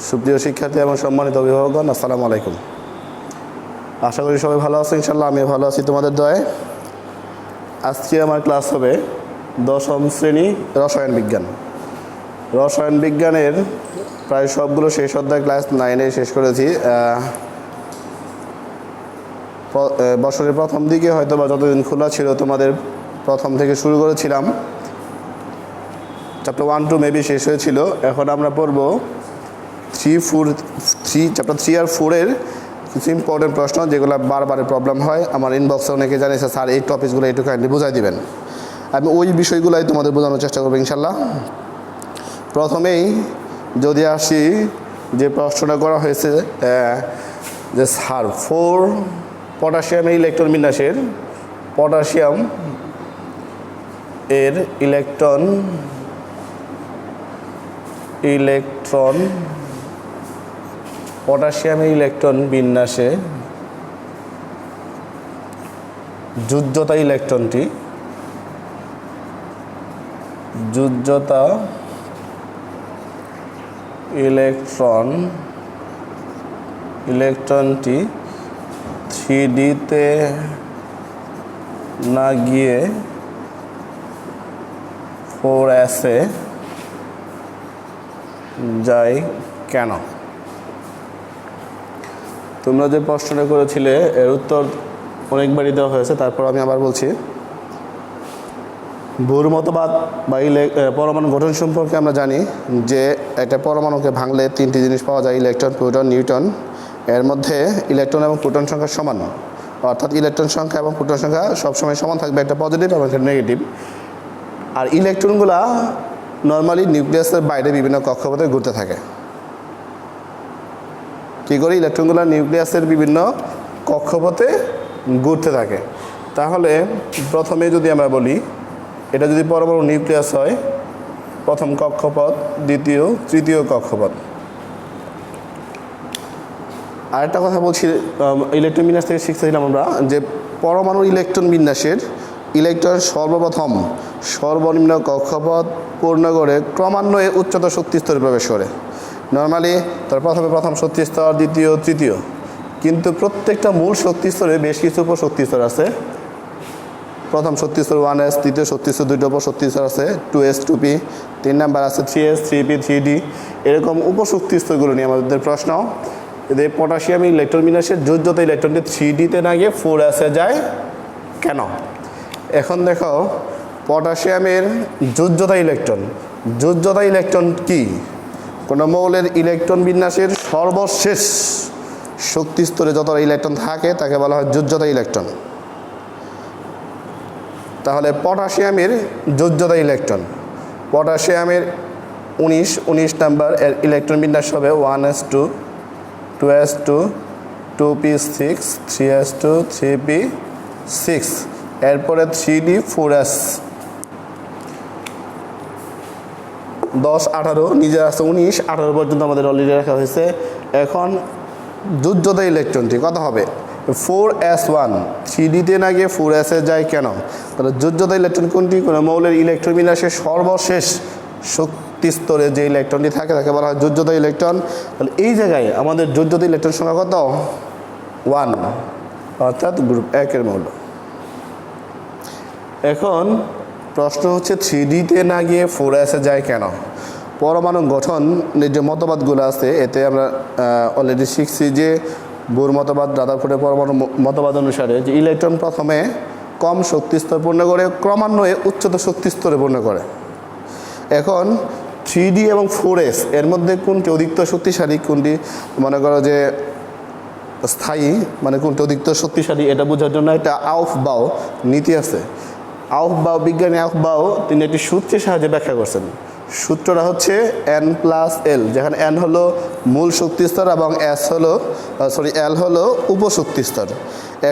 সুপ্রিয় শিক্ষার্থী এবং সম্মানিত অভিভাবকগণ, আসসালামু আলাইকুম। আশা করি সবাই ভালো আছো। ইনশাল্লাহ আমি ভালো আছি তোমাদের দয়ায়। আজকে আমার ক্লাস হবে 10ম শ্রেণী রসায়ন বিজ্ঞান। রসায়ন বিজ্ঞানের প্রায় সবগুলো শেষ অধ্যায় ক্লাস 9-এ শেষ করেছি। বছরের প্রথম দিকে হয়তো বা যতদিন খোলা ছিল তোমাদের প্রথম থেকে শুরু করেছিলাম, চ্যাপ্টার 1-2 মেবি শেষ হয়েছিল। এখন আমরা পড়ব চ্যাপ্টার 3 আর 4-এর কিছু ইম্পর্টেন্ট প্রশ্ন, যেগুলো বারবার প্রবলেম হয়। আমার ইনবক্সে অনেকে জানিয়েছে স্যার এই টপিকসগুলো একটু কাইন্ডলি বুঝাই দিবেন। আমি ওই বিষয়গুলোই তোমাদের বোঝানোর চেষ্টা করবো ইনশাল্লাহ। প্রথমেই যদি আসি, যে প্রশ্নটা করা হয়েছে যে স্যার 4 পটাশিয়ামের ইলেকট্রন বিন্যাসের পটাশিয়াম এর ইলেকট্রন পটাশিয়ামের ইলেকট্রন বিন্যাসে যোজ্যতা ইলেকট্রনটি ইলেকট্রনটি 3D-তে না গিয়ে 4s-এ যায় কেন? তোমরা যে প্রশ্নটা করেছিলে এর উত্তর অনেকবারই দেওয়া হয়েছে, তারপর আমি আবার বলছি। ভুর মতবাদ বা পরমাণু গঠন সম্পর্কে আমরা জানি যে একটা পরমাণুকে ভাঙলে 3টি জিনিস পাওয়া যায়: ইলেকট্রন, প্রোটন, নিউট্রন। এর মধ্যে ইলেকট্রন এবং প্রোটন সংখ্যা সমান, অর্থাৎ ইলেকট্রন সংখ্যা এবং প্রোটন সংখ্যা সবসময় সমান থাকবে, একটা পজিটিভ এবং একটা নেগেটিভ। আর ইলেকট্রনগুলা নর্মালি নিউক্লিয়াসের বাইরে বিভিন্ন কক্ষপথে ঘুরতে থাকে। কী করে? ইলেকট্রনগুলো নিউক্লিয়াসের বিভিন্ন কক্ষপথে ঘুরতে থাকে। তাহলে প্রথমে যদি আমরা বলি, এটা যদি পরমাণু নিউক্লিয়াস হয়, প্রথম কক্ষপথ, দ্বিতীয়, তৃতীয় কক্ষপথ। আরেকটা কথা বলছি, ইলেকট্রন বিন্যাস থেকে শিখতেছিলাম আমরা যে পরমাণুর ইলেকট্রন বিন্যাসের ইলেকট্রন সর্বপ্রথম সর্বনিম্ন কক্ষপথ পূর্ণ করে ক্রমান্বয়ে উচ্চতর শক্তি স্তরে প্রবেশ করে। নর্মালি তার প্রথম শক্তি স্তর, দ্বিতীয়, তৃতীয়, কিন্তু প্রত্যেকটা মূল শক্তি স্তরে বেশ কিছু উপশক্তি স্তর আছে। প্রথম শক্তি স্তর 1s, তৃতীয় শক্তি স্তর 2টা উপশক্তি স্তর আছে, 2s, 2p, 3 নাম্বার আছে 3s, 3p, 3d। এরকম উপশক্তি স্তরগুলো নিয়ে আমাদের প্রশ্ন। এদের পটাশিয়াম ইলেকট্রন বিন্যাসের যোজ্যতা ইলেকট্রনটি 3D-তে না গিয়ে 4s-এ যায় কেন? এখন দেখো, পটাশিয়ামের যোজ্যতা ইলেকট্রন কি? কোনো মৌলের ইলেকট্রন বিন্যাসের সর্বশেষ শক্তি স্তরে যত ইলেকট্রন থাকে তাকে বলা হয় যোজ্যতা ইলেকট্রন। তাহলে পটাশিয়ামের যোজ্যতা ইলেকট্রন, পটাশিয়ামের 19 নাম্বার এর ইলেকট্রন বিন্যাস হবে 1s2, 2s2, 2p6, 3s2, 3p6, এরপরে 3d, 4s। 10, 18 নিজে আছে 19, 18 পর্যন্ত আমাদের অলরেডি রাখা হয়েছে। এখন যোজ্যতা ইলেকট্রনটি কত হবে? 4s1, 3D-তে না গিয়ে 4s-এ যায় কেন? তাহলে যোজ্যতা ইলেকট্রন কোনটি? কোনো মৌলের ইলেকট্রন বিন্যাসের সর্বশেষ শক্তি স্তরে যে ইলেকট্রনটি থাকে তাকে বলা হয় যোজ্যতা ইলেকট্রন। তাহলে এই জায়গায় আমাদের যোজ্যতা ইলেকট্রন সংখ্যা কত? 1, অর্থাৎ গ্রুপ 1-এর মৌল। এখন প্রশ্ন হচ্ছে 3D-তে না গিয়ে 4s-এ যায় কেন? পরমাণু গঠনের যে মতবাদগুলো আছে এতে আমরা অলরেডি শিখছি যে বোর মতবাদ, রাদারফোর্ডের পরমাণু মতবাদ অনুসারে যে ইলেকট্রন প্রথমে কম শক্তি স্তর পূর্ণ করে ক্রমান্বয়ে উচ্চতর শক্তি স্তরে পূর্ণ করে। এখন 3D এবং 4s এর মধ্যে কোনটি অধিকতর শক্তিশালী, কোনটি মনে করো যে স্থায়ী, মানে কোনটি অধিকতর শক্তিশালী, এটা বোঝার জন্য একটা আউফবাউ নীতি আছে। বিজ্ঞানী আউফবাউ তিনি একটি সূত্রের সাহায্যে ব্যাখ্যা করছেন। সূত্রটা হচ্ছে n+l, যেখানে n হলো মূল শক্তি স্তর এবং l হলো উপশক্তি স্তর।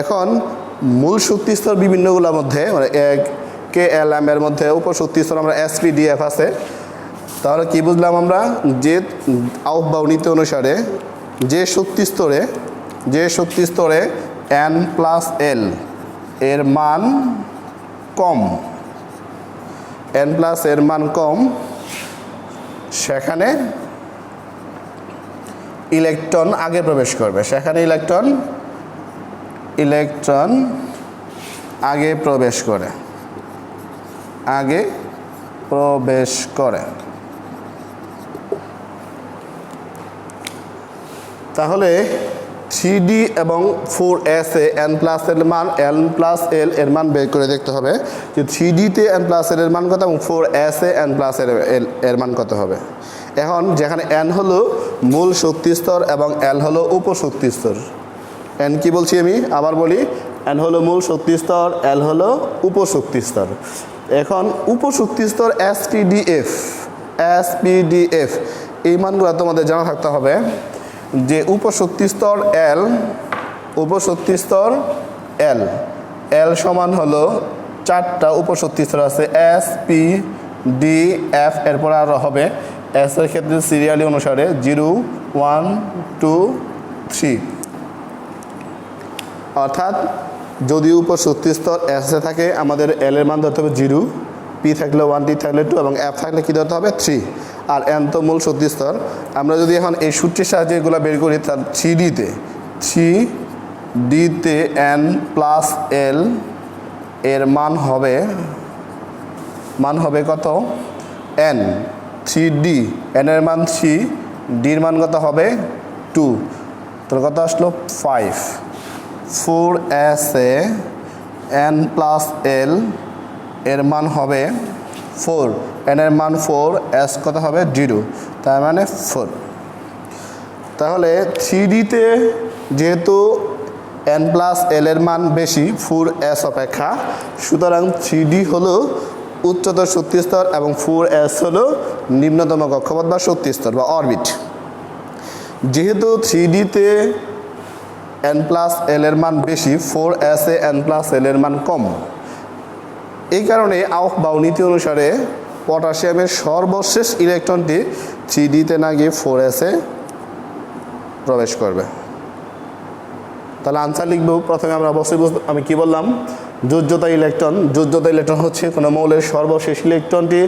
এখন মূল শক্তি স্তর বিভিন্নগুলোর মধ্যে, মানে KLM এর মধ্যে উপশক্তি স্তর আমরা SPDF আছে। তাহলে কি বুঝলাম আমরা? যে আউফবাউ নীতি অনুসারে যে শক্তি স্তরে n+l এর মান কম, n+ এর মান কম, সেখানে ইলেকট্রন আগে প্রবেশ করবে, সেখানে ইলেকট্রন আগে প্রবেশ করে। তাহলে 3D এবং 4s এ n প্লাস এল এর মান বের করে দেখতে হবে যে 3D তে n প্লাস এল এর মান কত এবং 4s এ n প্লাস এর মান কত হবে। এখন যেখানে n হলো মূল শক্তি স্তর এবং l হলো উপশক্তি স্তর, n কি বলছি আমি আবার বলি, n হলো মূল শক্তি স্তর, l হলো উপশক্তি স্তর। এখন উপশক্তি স্তর SPDF এই মানগুলো তোমাদের জানা থাকতে হবে যে উপশক্তি স্তর L সমান হলো 4টা উপশক্তি স্তর আছে SPDF, এরপর আরো হবে S এর ক্ষেত্রে সিরিয়ালি অনুসারে 0 1 2 3, অর্থাৎ যদি উপশক্তি স্তর S এ থাকে আমাদের L এর মান ধরতে হবে 0, P থাকলে 1, T থাকলে 2 এবং F থাকলে কি ধরতে হবে 3, আর n তো মূল শক্তি স্তর। আমরা যদি এখন এই সূত্রের সাহায্যে এগুলো বের করি, তার 3D তে n প্লাস l এর মান হবে কত n, 3D n এর মান 3, d এর মান কত হবে 2, তাহলে কত আসলো 5। 4s এ n প্লাস l এর মান হবে 4, n এর মান 4, s কত হবে 0, তার মানে 4। তাহলে 3D তে যেহেতু n প্লাস l এর মান বেশি 4s অপেক্ষা, সুতরাং 3D হলো উচ্চতর শক্তি স্তর এবং 4s হলো নিম্নতম কক্ষপথ বা শক্তি স্তর বা অরবিট। যেহেতু 3D তে n প্লাস l এর মান বেশি, 4s এ n প্লাস l এর মান কম। এই কারণে আউফবাউ নীতি অনুসারে পটাশিয়ামের সর্বশেষ ইলেকট্রনটি 3D তে না গিয়ে 4s এ প্রবেশ করবে। তাহলে আনসার লিখব। প্রথমে আমরা অবশ্যই আমি কি বললাম, যোজ্যতা ইলেকট্রন হচ্ছে কোনো মৌলের সর্বশেষ ইলেকট্রনটি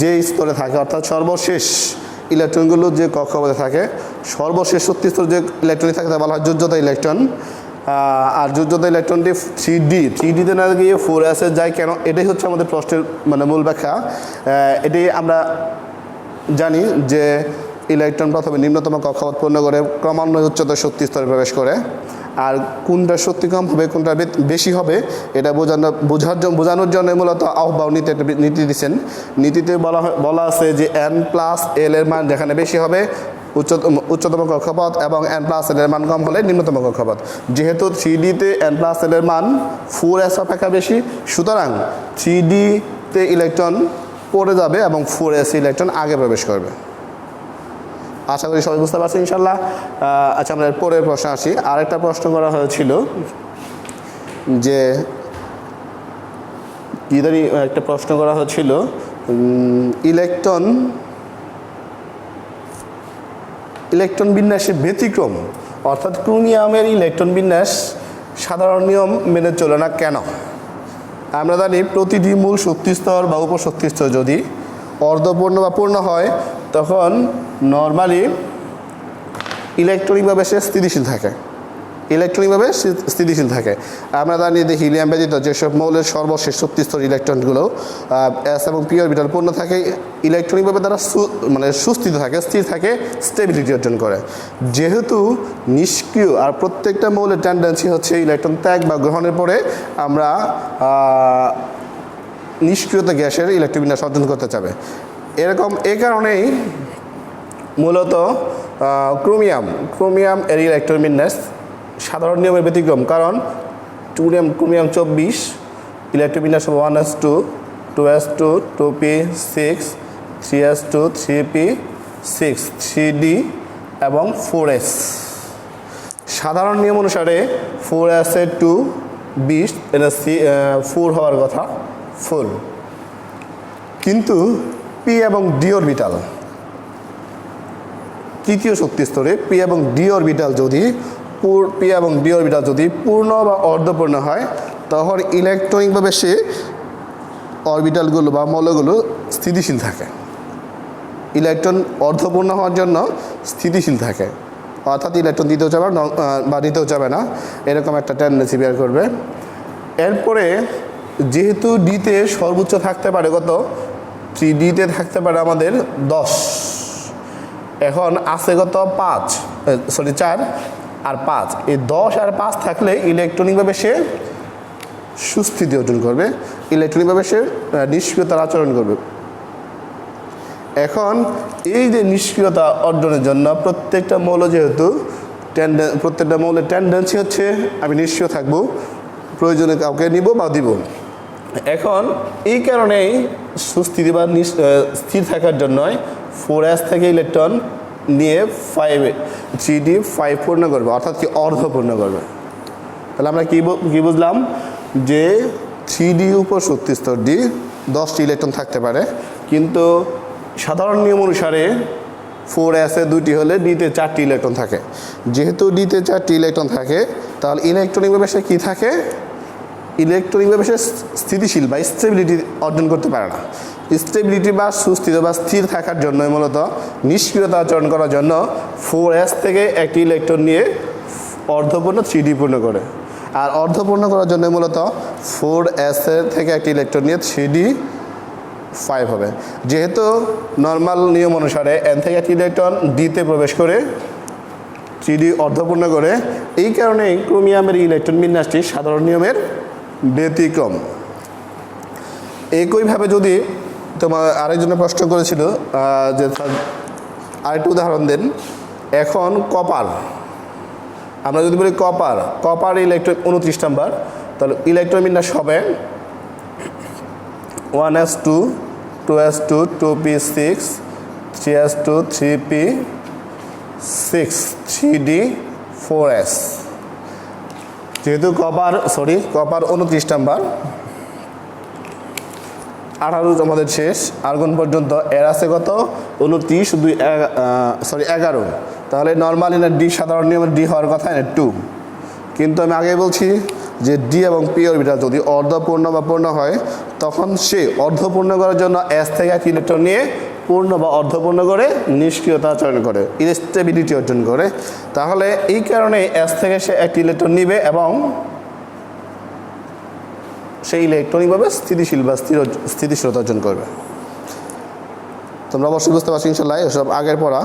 যে স্তরে থাকে, অর্থাৎ সর্বশেষ ইলেকট্রনগুলো যে কক্ষপথে থাকে, সর্বশেষ শক্তি স্তর যে ইলেকট্রনটি থাকে তা বলা হয় যোজ্যতা ইলেকট্রন। আর যোজ্যতা ইলেকট্রনটি 3D তে না গিয়ে 4s এ যায় কেন, এটাই হচ্ছে আমাদের প্রশ্নের মূল ব্যাখ্যা। এটি আমরা জানি যে ইলেকট্রন প্রথমে নিম্নতম কক্ষপথ পূর্ণ করে ক্রমান্বয়ে উচ্চতর শক্তি স্তরে প্রবেশ করে, আর কোনটা শক্তি কম হবে কোনটা বেশি হবে এটা বোঝানোর জন্য মূলত আউফবাউ নীতি দিচ্ছেন। নীতিতে বলা আছে যে n প্লাস l এর মান যেখানে বেশি হবে উচ্চতম কক্ষপথ এবং n প্লাস l এর মান কম হলে নিম্নতম কক্ষপথ। যেহেতু 3D তে n প্লাস l এর মান 4s অপেক্ষা বেশি, সুতরাং 3D তে ইলেকট্রন পড়ে যাবে এবং 4s ইলেকট্রন আগে প্রবেশ করবে। আশা করি সবাই বুঝতে পারছি ইনশাল্লাহ। আচ্ছা, আমরা পরের প্রশ্ন আসি। আরেকটা প্রশ্ন করা হয়েছিল যে একটা প্রশ্ন করা হয়েছিল ইলেকট্রন বিন্যাসের ব্যতিক্রম, অর্থাৎ ক্রোমিয়ামের ইলেকট্রন বিন্যাস সাধারণ নিয়ম মেনে চলে না কেন। আমরা জানি প্রতিটি মূল শক্তিস্তর বা উপশক্তিস্তর যদি অর্ধপূর্ণ বা পূর্ণ হয় তখন নর্মালি ইলেকট্রনিকভাবে সে স্থিতিশীল থাকে। আমরা জানি যে হিলিয়াম ব্যতীত যেসব মৌলের সর্বশেষ শক্তিস্তর ইলেকট্রনগুলো এস এবং পি অরবিটাল পূর্ণ থাকে, ইলেকট্রনিকভাবে তারা সুস্থিত থাকে, স্থির থাকে, স্টেবিলিটি অর্জন করে। যেহেতু নিষ্ক্রিয় আর প্রত্যেকটা মৌলের টেন্ডেন্সি হচ্ছে ইলেকট্রন ত্যাগ বা গ্রহণের পরে আমরা নিষ্ক্রিয়তা গ্যাসের ইলেকট্রন বিন্যাস অর্জন করতে চাবে। এ কারণেই মূলত ক্রোমিয়াম এর ইলেকট্রন বিন্যাস সাধারণ নিয়মের ব্যতিক্রম, কারণ ক্রোমিয়াম 24 ইলেকট্রন বিন্যাস 1s2 2s2 2p6 3s2 3p6 3d এবং 4s। সাধারণ নিয়ম অনুসারে 4s এর 2 20 এটা 4 হওয়ার কথা 4, কিন্তু পি এবং ডি অরবিটাল তৃতীয় শক্তি স্তরে পি এবং ডি অরবিটাল যদি পূর্ণ বা অর্ধপূর্ণ হয় তখন ইলেকট্রনিকভাবে সে অরবিটালগুলো বা মৌলগুলো স্থিতিশীল থাকে। ইলেকট্রন অর্ধপূর্ণ হওয়ার জন্য স্থিতিশীল থাকে, অর্থাৎ ইলেকট্রন দিতেও যাবে না বা নিতেও যাবে না, এরকম একটা টেন্ডেন্সি বের করবে। এরপরে যেহেতু ডিতে সর্বোচ্চ থাকতে পারে কত, 3Dতে থাকতে পারে আমাদের 10, এখন আছে কত 4 আর 5, এই 10 আর 5 থাকলে ইলেকট্রনিকভাবে সে সুস্থিতি অর্জন করবে, ইলেকট্রনিকভাবে সে নিষ্ক্রিয়তার আচরণ করবে। এখন এই যে নিষ্ক্রিয়তা অর্জনের জন্য প্রত্যেকটা মৌল যেহেতু প্রত্যেকটা মৌলের টেন্ডেন্সি হচ্ছে আমি নিষ্ক্রিয় থাকবো, প্রয়োজনে কাউকে নিব বা দিব। এখন এই কারণেই সুস্থিতি বা স্থির থাকার জন্য 4s থেকে ইলেকট্রন নিয়ে 3D5 পূর্ণ করবে, অর্থাৎ কি অর্ধপূর্ণ করবে। তাহলে আমরা কি বুঝলাম যে 3D উপর শক্তি স্তর D 10টি ইলেকট্রন থাকতে পারে, কিন্তু সাধারণ নিয়ম অনুসারে 4s এ 2টি হলে ডিতে 4টি ইলেকট্রন থাকে। যেহেতু ডিতে 4টি ইলেকট্রন থাকে তাহলে ইলেকট্রনিকভাবে সে কী থাকে, ইলেকট্রনিকভাবে সে স্থিতিশীল বা স্টেবিলিটি অর্জন করতে পারে না। স্টেবিলিটি বা সুস্থিত বা স্থির থাকার জন্য মূলত নিষ্ক্রিয়তা আচরণ করার জন্য 4s থেকে একটি ইলেকট্রন নিয়ে অর্ধপূর্ণ 3D পূর্ণ করে, আর অর্ধপূর্ণ করার জন্য মূলত 4s থেকে একটি ইলেকট্রন নিয়ে 3D5 হবে। যেহেতু নর্মাল নিয়ম অনুসারে n থেকে একটি ইলেকট্রন ডিতে প্রবেশ করে 3D অর্ধপূর্ণ করে, এই কারণেই ক্রোমিয়ামের ইলেকট্রন বিন্যাসটি সাধারণ নিয়মের ব্যতিক্রম। একইভাবে যদি তোমার আরেকজনে প্রশ্ন করেছিল যে আরেকটু উদাহরণ দেন, এখন কপার, আমরা যদি বলি কপার ইলেকট্রন 29 নাম্বার, তাহলে ইলেকট্রন বিন্যাস হবে 1s2 2s2 2p6 3s2 3p6 3d4s। যেহেতু কপার 29 নাম্বার, 18 আমাদের শেষ, আর্গন পর্যন্ত এর আছে কত 29 11, তাহলে নর্মাল ইনার ডি সাধারণ নিয়মের ডি হওয়ার কথা 2, কিন্তু আমি আগে বলছি যে ডি এবং পি অরবিটাল যদি অর্ধপূর্ণ বা পূর্ণ হয় তখন সে অর্ধপূর্ণ করার জন্য এস থেকে এক ইলেকট্রন নিয়ে পূর্ণ বা অর্ধপূর্ণ করে নিষ্ক্রিয়তা আচরণ করে, ইনস্টেবিলিটি অর্জন করে। তাহলে এই কারণে এস থেকে সে একটি ইলেকট্রন নিবে এবং সেই ইলেকট্রনিকভাবে স্থিতিশীল বা স্থিতিশীলতা অর্জন করবে। তোমরা অবশ্যই বুঝতে পারছো ইনশাল্লাহ, এসব আগের পড়া।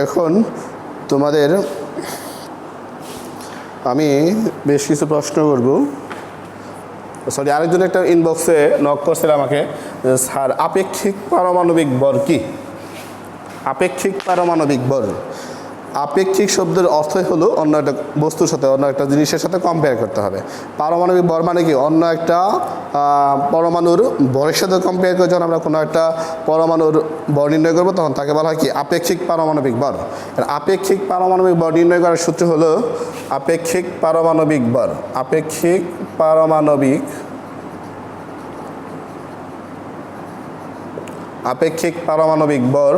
এখন তোমাদের আমি বেশ কিছু প্রশ্ন করব। আরেকজন একটা ইনবক্সে নক করছিল আমাকে, স্যার আপেক্ষিক পারমাণবিক ভর কি? আপেক্ষিক পারমাণবিক ভর, আপেক্ষিক শব্দের অর্থই হলো অন্য একটা বস্তুর সাথে, অন্য একটা জিনিসের সাথে কম্পেয়ার করতে হবে। পারমাণবিক ভর মানে কি, অন্য একটা পরমাণুর ভরের সাথে কম্পেয়ার করে যখন আমরা কোনো একটা পরমাণুর ভর নির্ণয় করবো তখন তাকে বলা হয় কি আপেক্ষিক পারমাণবিক ভর। আপেক্ষিক পারমাণবিক ভর নির্ণয় করার সূত্র হলো আপেক্ষিক পারমাণবিক ভর, আপেক্ষিক পারমাণবিক ভর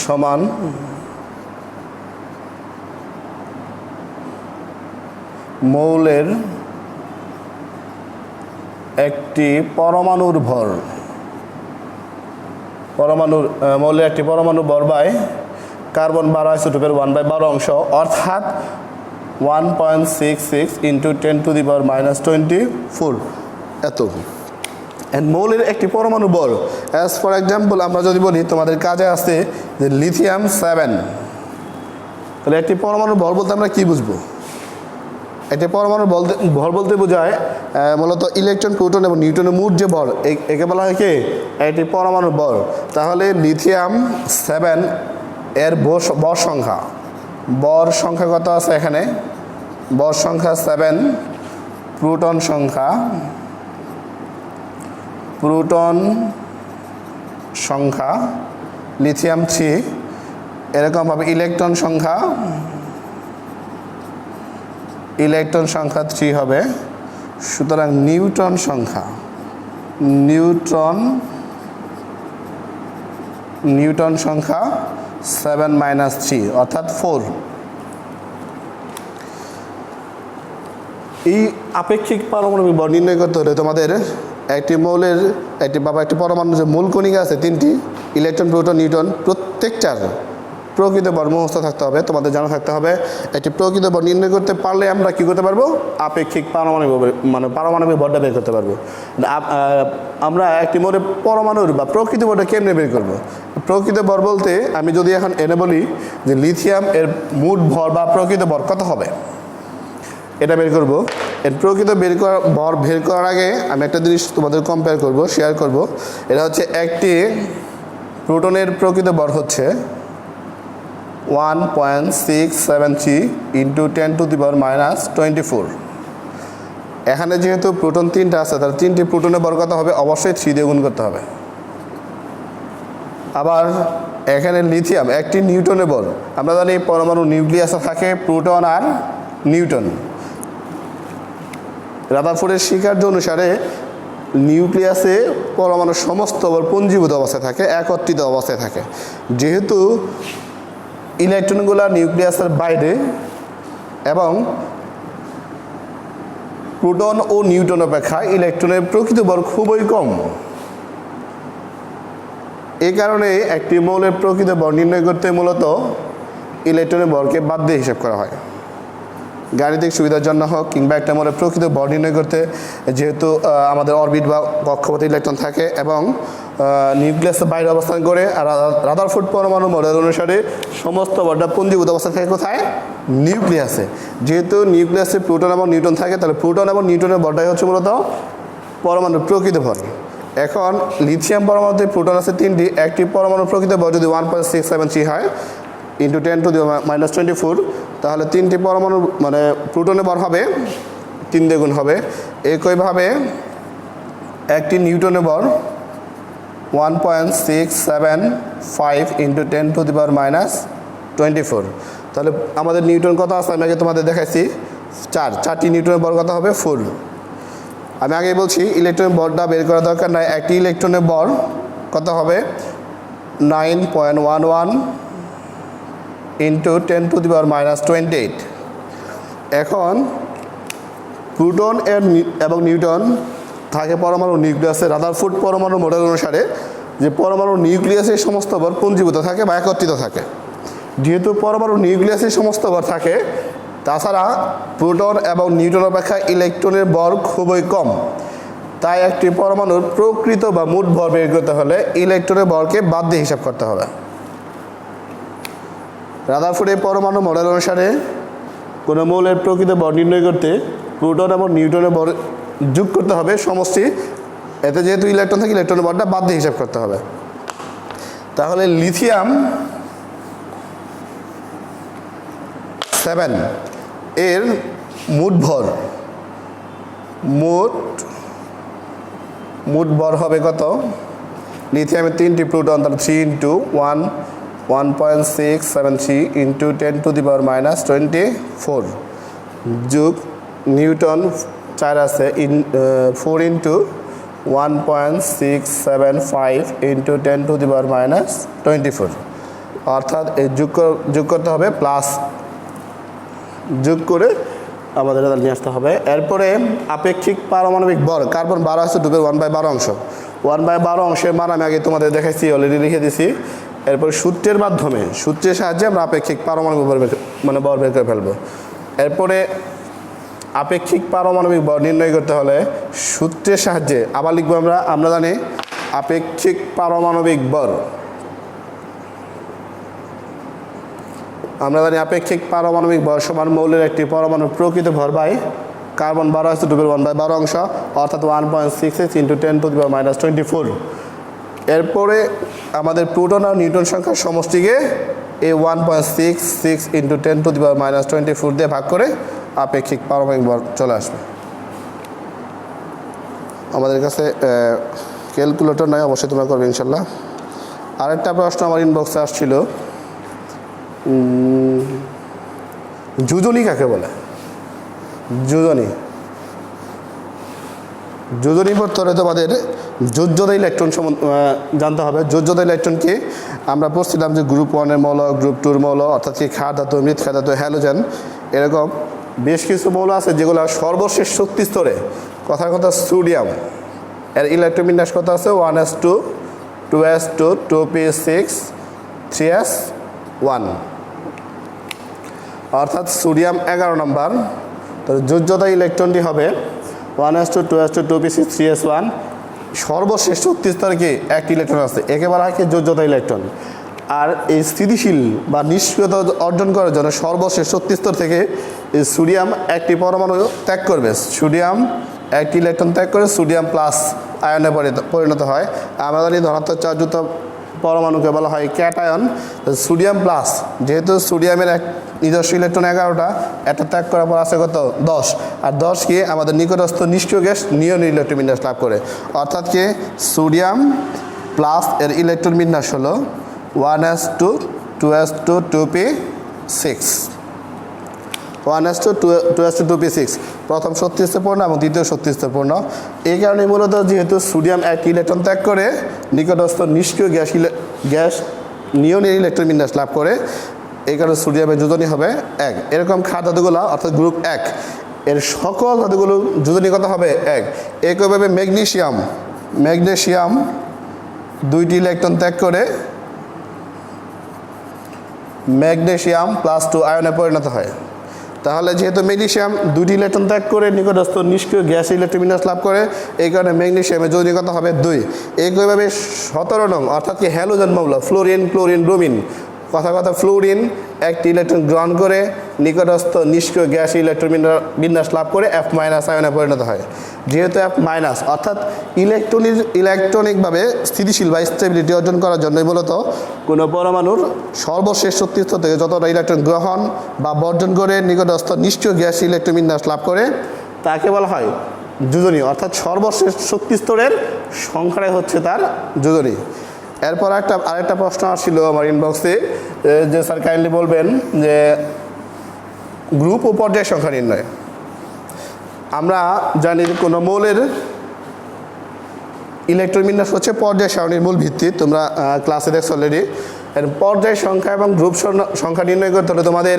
সমান মৌলের একটি পরমাণুর ভর, মৌলের একটি পরমাণু ভর বাই কার্বন 12 আইসোটোপের 1/12 অংশ, অর্থাৎ 1.66 × 10⁻⁻24 এত। মৌলের একটি পরমাণু ভর, অ্যাজ ফর এক্সাম্পল আমরা যদি বলি তোমাদের কাজে আছে যে লিথিয়াম 7, তাহলে একটি পরমাণু ভর বলতে আমরা কি বুঝবো? একটি পরমাণু ভর বলতে বোঝায় মূলত ইলেকট্রন, প্রোটন এবং নিউট্রনের মোট যে ভর, একে বলা হয় কি একটি পরমাণুর ভর। তাহলে লিথিয়াম 7 এর ভর সংখ্যা কত আছে এখানে? ভর সংখ্যা 7, প্রোটন সংখ্যা লিথিয়াম 3, এরকমভাবে ইলেকট্রন সংখ্যা 3 হবে। সুতরাং নিউট্রন সংখ্যা 7 - 3 অর্থাৎ 4। এই আপেক্ষিক পারমাণবিক ভর নির্ণয় করতে হলে তোমাদের একটি মৌলের একটি পরমাণু যে মূল কণিকা আছে 3টি, ইলেকট্রন প্রোটন নিউট্রন প্রত্যেকটার প্রকৃত ভর মুখস্থ থাকতে হবে, তোমাদের জানা থাকতে হবে। একটি প্রকৃত ভর নির্ণয় করতে পারলে আমরা কী করতে পারবো, আপেক্ষিক পারমাণবিক ভরটা বের করতে পারবো। আমরা একটি মোড়ে পরমাণুর বা প্রকৃত ভরটা কেমনে বের করবো? প্রকৃত ভর বলতে আমি যদি এখন এনে বলি যে লিথিয়াম এর মোট ভর বা প্রকৃত ভর কত হবে, এটা বের করব। এর প্রকৃত ভর বের করার আগে আমি একটা জিনিস তোমাদের কম্পেয়ার করব, শেয়ার করব। এটা হচ্ছে একটি প্রোটনের প্রকৃত ভর হচ্ছে 1.673 ইন্টু 10⁻²৪। এখানে যেহেতু প্রোটন 3টা আছে, তাহলে 3টি প্রোটনের ভর কত হবে, অবশ্যই 3 দিয়ে গুণ করতে হবে। আবার এখানে লিথিয়াম একটি নিউটনের ভর, আমরা জানি পরমাণু নিউক্লিয়াসে থাকে প্রোটন আর নিউট্রন। রাদারফোর্ডের স্বীকার্য অনুসারে নিউক্লিয়াসে পরমাণুর সমস্ত ভর পুঞ্জীভূত অবস্থায় থাকে, একত্রিত অবস্থায় থাকে। যেহেতু ইলেকট্রনগুলো নিউক্লিয়াসের বাইরে এবং প্রোটন ও নিউট্রন অপেক্ষা ইলেকট্রনের প্রকৃত ভর খুবই কম, এই কারণে একটি মৌলের প্রকৃত ভর নির্ণয় করতে মূলত ইলেকট্রনের ভরকে বাদ দিয়ে হিসাব করা হয়। গাণিতিক সুবিধার জন্য হোক কিংবা একটা মৌলের প্রকৃত ভর নির্ণয় করতে, যেহেতু আমাদের অরবিট বা কক্ষপথে ইলেকট্রন থাকে এবং নিউক্লিয়াসের বাইরে অবস্থান করে, আর রাদারফোর্ড পরমাণু মডেল অনুসারে সমস্ত ভরটা পুঞ্জীভূত অবস্থা থাকে কোথায়, নিউক্লিয়াসে। যেহেতু নিউক্লিয়াসে প্রোটন এবং নিউট্রন থাকে, তাহলে প্রোটন এবং নিউট্রনের ভরটাই হচ্ছে মূলত পরমাণুর প্রকৃত ভর। এখন লিথিয়াম পরমাণুতে প্রোটন আছে 3টি, একটি পরমাণুর প্রকৃত ভর যদি 1.673 হয় ইন্টু 10⁻²৪, তাহলে 3টি পরমাণু প্রোটনের ভর হবে 3 দিয়ে গুণ হবে। একইভাবে একটি নিউটনের ভর 1.675 ইন্টু 10⁻²৪। তাহলে আমাদের নিউটন কত আছে, আমি আগে তোমাদের দেখাইছি 4টি নিউটনের ভর কত হবে 4। আমি আগেই বলছি ইলেকট্রনের ভরটা বের করা দরকার নাই, একটি ইলেকট্রনের ভর কত হবে 9.11 ইন্টু 10⁻²৮। এখন প্রোটন এবং নিউট্রন থাকে পরমাণু নিউক্লিয়াসে। রাদারফোর্ড পরমাণু মডেল অনুসারে যে পরমাণু নিউক্লিয়াসে সমস্ত ভর পুঞ্জীভূত থাকে বা একত্রিত থাকে। যেহেতু পরমাণু নিউক্লিয়াসে সমস্ত ভর থাকে, তাছাড়া প্রোটন এবং নিউট্রন অপেক্ষা ইলেকট্রনের ভর খুবই কম, তাই একটি পরমাণুর প্রকৃত বা মোট ভর বের করতে হলে ইলেকট্রনের ভরকে বাদ দিয়ে হিসাব করতে হবে। রাদারফোর্ডের পরমাণু মডেল অনুসারে কোনো মৌলের প্রকৃত ভর নির্ণয় করতে প্রোটন এবং নিউট্রনের ভর যোগ করতে হবে সমষ্টি, এতে যেহেতু ইলেকট্রন থাকে ইলেকট্রনের ভরটা বাদ দিয়ে হিসাব করতে হবে। তাহলে লিথিয়াম 7 এর মোট ভর হবে কত, লিথিয়ামের 3টি প্রোটন, তাহলে 3 ইন্টু 1.673 ইন্টু 10⁻²৪ যোগ নিউটন 4 আছে 4 ইন্টু 1.675 ইন্টু 10⁻²৪, অর্থাৎ এই যোগ করতে হবে, প্লাস যোগ করে আমাদের নিয়ে আসতে হবে। এরপরে আপেক্ষিক পারমাণবিক ভর, কার্বন 12 আছে, ডুবের 1/12 অংশ। 1/12 অংশের মান আমি আগে তোমাদের দেখাইছি, অলরেডি লিখে দিছি। এরপরে সূত্রের সাহায্যে আমরা আপেক্ষিক পারমাণবিক ভর বের করে ফেলবো। এরপরে আপেক্ষিক পারমাণবিক ভর নির্ণয় করতে হলে সূত্রের সাহায্যে আবার লিখবো আমরা জানি আপেক্ষিক পারমাণবিক ভর, সমান মৌলের একটি পরমাণুর প্রকৃত ভর বাই কার্বন 12 আছে, ডুবের 1/12 অংশ, অর্থাৎ 1.66 ইন্টু 10⁻²৪। এরপরে আমাদের প্রোটন আর নিউট্রন সংখ্যার সমষ্টিকে এই 1.66 ইন্টু 10⁻² দিয়ে ভাগ করে আপেক্ষিক পারমাণবিক ভর চলে আসবে। আমাদের কাছে ক্যালকুলেটর নয়, অবশ্যই তোমরা করবে ইনশাল্লাহ। আরেকটা প্রশ্ন আমার ইনবক্সে আসছিল, যোজনী কাকে বলে? যোজনী পড়তে হলে তোমাদের যোজ্যতা ইলেকট্রন জানতে হবে। যোজ্যতা ইলেকট্রনকে আমরা পড়ছিলাম যে গ্রুপ 1-এর মৌল, গ্রুপ 2-এর মৌল, অর্থাৎ কি ক্ষার ধাতু, মৃৎক্ষার ধাতু, হ্যালোজেন, এরকম বেশ কিছু মৌল আছে যেগুলো সর্বশেষ শক্তি স্তরে, কথার কথা সোডিয়াম, এর ইলেকট্রন বিন্যাস কত আছে 1s2 2s2 2p6 3s1 অর্থাৎ সোডিয়াম 11 নম্বর। তো যোজ্যতা ইলেকট্রনটি হবে 1s2 2s2 2p6 3s1। সর্বশেষ শক্তি স্তরে কি একটি ইলেকট্রন আছে, একেবারে হয় কি যোজ্যতা ইলেকট্রন। আর এই স্থিতিশীল বা নিষ্ক্রিয়তা অর্জন করার জন্য সর্বশেষ শক্তি স্তর থেকে এই সোডিয়াম একটি পরমাণু ত্যাগ করবে। সোডিয়াম একটি ইলেকট্রন ত্যাগ করে সোডিয়াম প্লাস আয়নে পরিণত হয়। আমরা জানি ধনাত্মক চার্জযুক্ত পরমাণুকে বলা হয় ক্যাটায়ন। সোডিয়াম প্লাস, যেহেতু সোডিয়ামের এক নিজস্ব ইলেকট্রন 11টা, এটা ত্যাগ করার পর আছে কত 10, আর 10 কি আমাদের নিকটস্থ নিষ্ক্রিয় গ্যাস নিয়ন ইলেকট্রন বিন্যাস লাভ করে। অর্থাৎ কি সোডিয়াম প্লাস এর ইলেকট্রন বিন্যাস হলো 1s2 2s2 2p6 1s2 2s2 2p6 প্রথম শক্তি স্তরপূর্ণ এবং দ্বিতীয় শক্তি স্তরপূর্ণ। এই কারণে মূলত যেহেতু সোডিয়াম একটি ইলেকট্রন ত্যাগ করে নিকটস্থ নিষ্ক্রিয় গ্যাস নিয়নের ইলেকট্রন বিন্যাস লাভ করে, এই কারণে সোডিয়ামের যোজনী হবে 1। এরকম ক্ষার ধাতুগুলো অর্থাৎ গ্রুপ 1 এর সকল ধাতুগুলো যোজনী কত হবে 1। একইভাবে ম্যাগনেসিয়াম 2টি ইলেকট্রন ত্যাগ করে ম্যাগনেসিয়াম +2 আয়নে পরিণত হয়। তাহলে যেহেতু ম্যাগনেসিয়াম 2টি ইলেকট্রন ত্যাগ করে নিকটস্থ নিষ্ক্রিয় গ্যাস ইলেকট্রন বিন্যাস লাভ করে, এই কারণে ম্যাগনেসিয়ামের যোজনী কত হবে 2। একইভাবে 17 নং অর্থাৎ কি হ্যালোজেন মৌল ফ্লোরিন ক্লোরিন ব্রোমিন, কথা ফ্লোরিন একটি ইলেকট্রন গ্রহণ করে নিকটস্থ নিষ্ক্রিয় গ্যাস ইলেকট্রন বিন্যাস লাভ করে F- আয়নে পরিণত হয়। যেহেতু F- অর্থাৎ ইলেকট্রনিকভাবে স্থিতিশীল বা স্টেবিলিটি অর্জন করার জন্য মূলত কোনো পরমাণুর সর্বশেষ শক্তি স্তর থেকে যতটা ইলেকট্রন গ্রহণ বা বর্জন করে নিকটস্থ নিষ্ক্রিয় গ্যাস ইলেকট্রন বিন্যাস লাভ করে তাকে বলা হয় যোজনী। অর্থাৎ সর্বশেষ শক্তি স্তরের সংখ্যাটাই হচ্ছে তার যোজনী। এরপর আরেকটা প্রশ্ন আসছিল আমার ইনবক্সে যে স্যার কাইন্ডলি বলবেন যে গ্রুপ ও পর্যায় সংখ্যা নির্ণয়। আমরা জানি কোনো মৌলের ইলেকট্রন বিন্যাস হচ্ছে পর্যায় সারণীর মূল ভিত্তি, তোমরা ক্লাসে দেখছো অলরেডি। এর পর্যায় সংখ্যা এবং গ্রুপ সংখ্যা নির্ণয় করতে হলে তোমাদের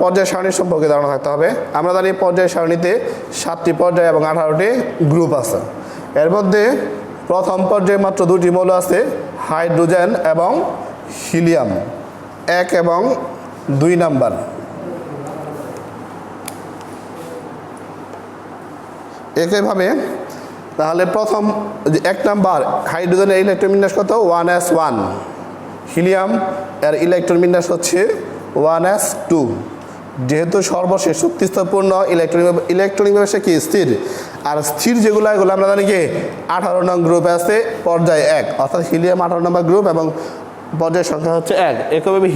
পর্যায় সারণীর সম্পর্কে ধারণা থাকতে হবে। আমরা জানি পর্যায় সারণীতে 7টি পর্যায় এবং 18টি গ্রুপ আছে। এর মধ্যে প্রথম পর্যায়ে মাত্র 2টি মৌল আছে, হাইড্রোজেন এবং হিলিয়াম 1 এবং 2 নাম্বার। একইভাবে তাহলে প্রথম 1 নাম্বার হাইড্রোজেনের ইলেকট্রন বিন্যাস কত 1s1, হিলিয়াম এর ইলেকট্রন বিন্যাস হচ্ছে 1s2। যেহেতু সর্বশেষ শক্তি স্তরপূর্ণ ইলেকট্রনিকভাবে সে কি স্থির, আর স্থির যেগুলো এগুলো আমরা জানি কি 18 নং গ্রুপে আছে পর্যায় 1, অর্থাৎ হিলিয়াম 18 নম্বর গ্রুপ এবং পর্যায় সংখ্যা হচ্ছে 1। একইভাবে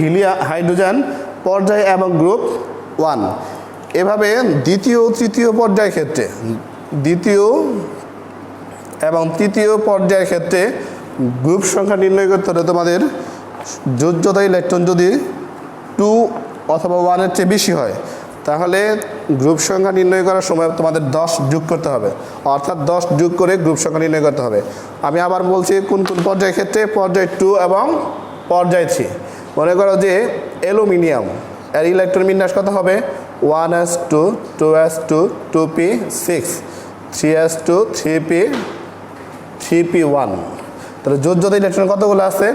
হাইড্রোজেন পর্যায় এবং গ্রুপ 1। এভাবে দ্বিতীয় ও তৃতীয় পর্যায়ের ক্ষেত্রে দ্বিতীয় এবং তৃতীয় পর্যায়ের ক্ষেত্রে গ্রুপ সংখ্যা নির্ণয় করতে হলে তোমাদের যোজ্যতা ইলেকট্রন যদি 2 অথবা 1-এর চেয়ে বেশি হয় তাহলে গ্রুপ সংখ্যা নির্ণয় করার সময় তোমাদের 10 যোগ করতে হবে, অর্থাৎ 10 যোগ করে গ্রুপ সংখ্যা নির্ণয় করতে হবে। আমি আবার বলছি কোন কোন পর্যায়ের ক্ষেত্রে, পর্যায় 2 এবং পর্যায় 3। মনে করো যে অ্যালুমিনিয়াম এর ইলেকট্রন বিন্যাস কত হবে 1s2 2s2 2p6 3s2 3p1। তাহলে যোজ্যতা ইলেকট্রন কতগুলো আছে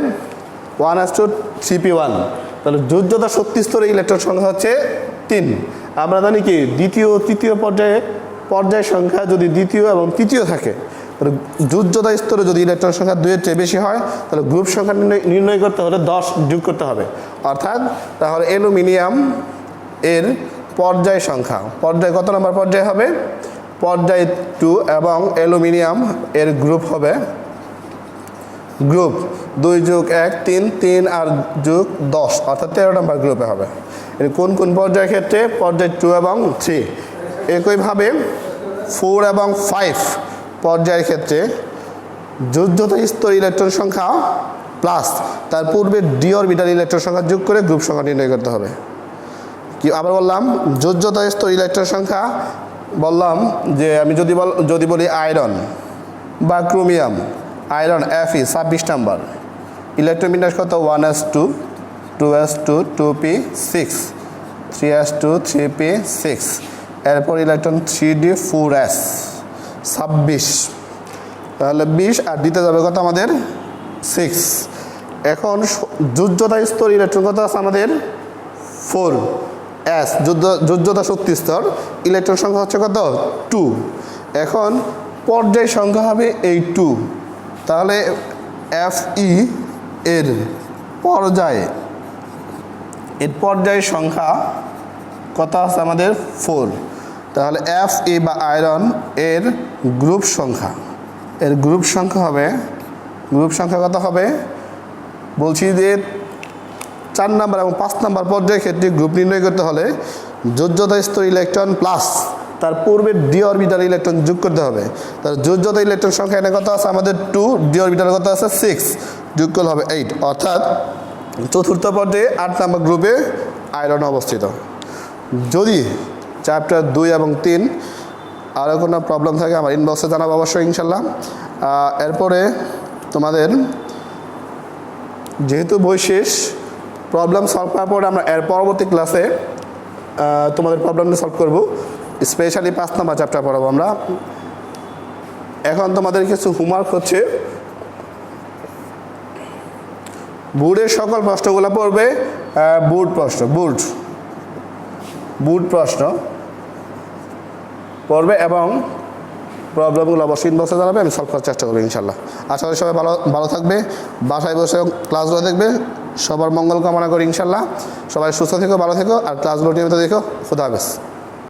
1s2 3p1। তাহলে যোজ্যতা শক্তি স্তরে ইলেকট্রন সংখ্যা হচ্ছে 3। আমরা জানি কি দ্বিতীয় ও তৃতীয় পর্যায় সংখ্যা যদি দ্বিতীয় এবং তৃতীয় থাকে, তাহলে যোজ্যতা স্তরে যদি ইলেকট্রন সংখ্যা 2-এর চেয়ে বেশি হয় তাহলে গ্রুপ সংখ্যা নির্ণয় করতে হলে 10 যোগ করতে হবে। অর্থাৎ তাহলে অ্যালুমিনিয়াম এর পর্যায় সংখ্যা কত নম্বর পর্যায় হবে পর্যায় 2 এবং অ্যালুমিনিয়াম এর গ্রুপ হবে গ্রুপ 2 যোগ 1 3 3 আর যোগ 10 অর্থাৎ 13 নম্বর গ্রুপে হবে। এর কোন কোন পর্যায়ের ক্ষেত্রে পর্যায় 2 এবং 3। একইভাবে 4 এবং 5 পর্যায়ের ক্ষেত্রে যোজ্যতা স্তর ইলেকট্রন সংখ্যা প্লাস তার পূর্বে ডি অরবিটাল ইলেকট্রন সংখ্যা যোগ করে গ্রুপ সংখ্যা নির্ণয় করতে হবে। কি আবার বললাম যোজ্যতা স্তর ইলেকট্রন সংখ্যা বললাম যে আমি যদি বলি আয়রন বা chromium, iron Fe 26 number, electron বিন্যাস কত 1s2 2s2 2p6 3s2 3p6। এরপর ইলেকট্রন 3d4s 26। তাহলে 20 আর দিতে যাবে কত আমাদের 6। এখন যোজ্যতা স্তর ইলেকট্রন কত আছে আমাদের 4 S যোজ্যতা শক্তি স্তর, ইলেকট্রন সংখ্যা হচ্ছে কত 2। এখন পর্যায় সংখ্যা হবে এই 2। তাহলে Fe এর পর্যায় সংখ্যা কত আছে আমাদের 4। তাহলে Fe বা আয়রন এর গ্রুপ সংখ্যা কত হবে বলছি যে 4 নম্বর এবং 5 নম্বর পর্যায়ের ক্ষেত্রে গ্রুপ নির্ণয় করতে হলে যোজ্যতা স্তর ইলেকট্রন প্লাস তার পূর্বে ডি অরবিটাল ইলেকট্রন যোগ করতে হবে। তার যোজ্যতা ইলেকট্রন সংখ্যা এখানে কত আছে আমাদের 2, ডি অরবিটাল কত আছে 6, যোগ করলে হবে 8। অর্থাৎ চতুর্থ পর্যায়ে 8 নম্বর গ্রুপে আয়রন অবস্থিত। যদি চ্যাপ্টার 2 এবং 3 আরও কোনো প্রবলেম থাকে আমার ইনবক্সে জানাবো অবশ্যই ইনশাল্লাহ। এরপরে তোমাদের যেহেতু বই শেষ, প্রবলেম সলভ করার পরে আমরা এর পরবর্তী ক্লাসে তোমাদের প্রবলেমটা সলভ করব, স্পেশালি 5 নম্বর চ্যাপ্টার পড়াবো আমরা। এখন তোমাদের কিছু হোমওয়ার্ক হচ্ছে, বোর্ডের সকল প্রশ্নগুলো পড়বে, বোর্ড প্রশ্ন পড়বে এবং প্রবলেমগুলো অবশ্যই ইনবক্সে জানাবে, আমি সলভ করার চেষ্টা করবো ইনশাল্লাহ। আশা করি সবাই ভালো থাকবে, বাসায় বসে ক্লাসগুলো দেখবে। সবার মঙ্গল কামনা করি ইনশাল্লাহ। সবাই সুস্থ থেকো, ভালো থেকো, আর ক্লাসগুলো নিয়মিত দেখো। খুদা হাফেজ।